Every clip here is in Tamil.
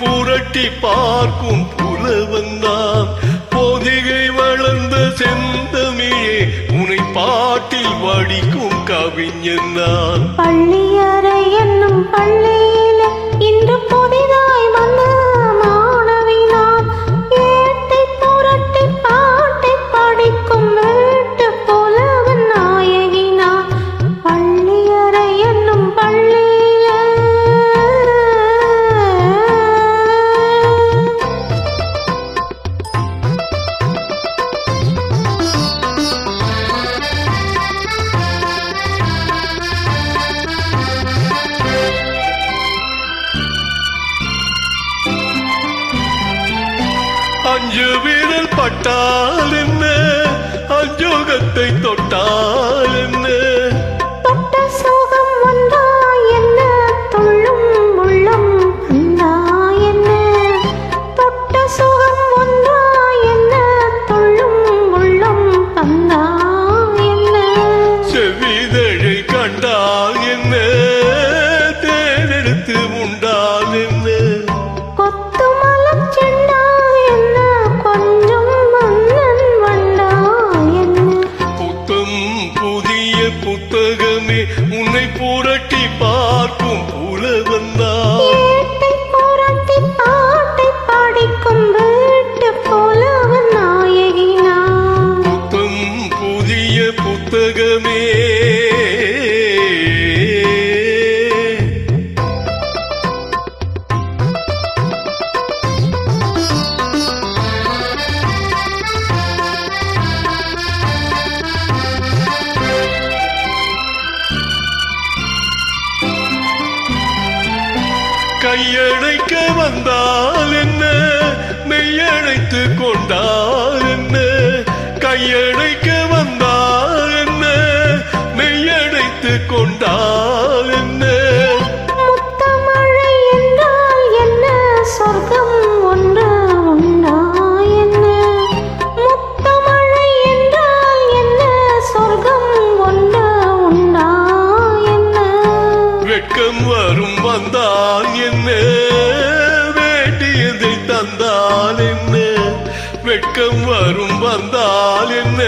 புரட்டி பார்க்கும் புலவன் நான். போதிகை வளர்ந்த செந்தமிழே உனை பாட்டில் வடிக்கும் கவிஞன் நான். பள்ளியறை என்னும் பள்ளியில இன்று புதிதாய் வந்த மாணவி நான். ஏட்டை புரட்டி பாட்டை படிக்கும் வீட்டு புலவன் நாயகி நான். பள்ளியறை என்னும் பள்ளியில அஞ்சு வீரல் பட்டால் என்ன, அஞ்சோகத்தை தொட்டால் என்ன, தொட்ட சுகம் வந்தா என்ன, துள்ளும் உள்ளம் வந்தா என்ன. தொட்ட சுகம் வந்தா என்ன, துள்ளும் உள்ளம் வந்தா என்ன. செவிதழை கண்டால் என்ன, தேனெடுத்து உண்டால் என்ன, கொத்து மலம் செண்டா என்ன, கொஞ்சம் மன்னன் வந்தா என்ன. புத்தம் புதிய புத்தகமே உன்னை புரட்டி பார்க்கும் புலவன் நான். ஏட்டை புரட்டி பாட்டை படிக்கும் வீட்டு புலவன் நாயகி நான். புத்தம் புதிய புத்தகமே கையணைக்க வந்தால் என்ன, மெய்யணைத்து கொண்டால் என்ன, கையணைக்க வந்தால் என்ன, மெய்யணைத்து கொண்டால் என்ன, முத்தமழை என்றால் என்ன, சொர்க்கம் ஒன்று உண்டா என்ன. முத்தமழை என்றால் என்ன, சொர்க்கம் ஒன்று உண்டா என்ன. வெட்கம் வரும் வந்தால் என்ன, வேண்டியதை தந்தால் என்ன, வெட்கம் வரும் வந்தால் என்ன,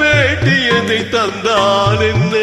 வேண்டியதை தந்தால் என்ன.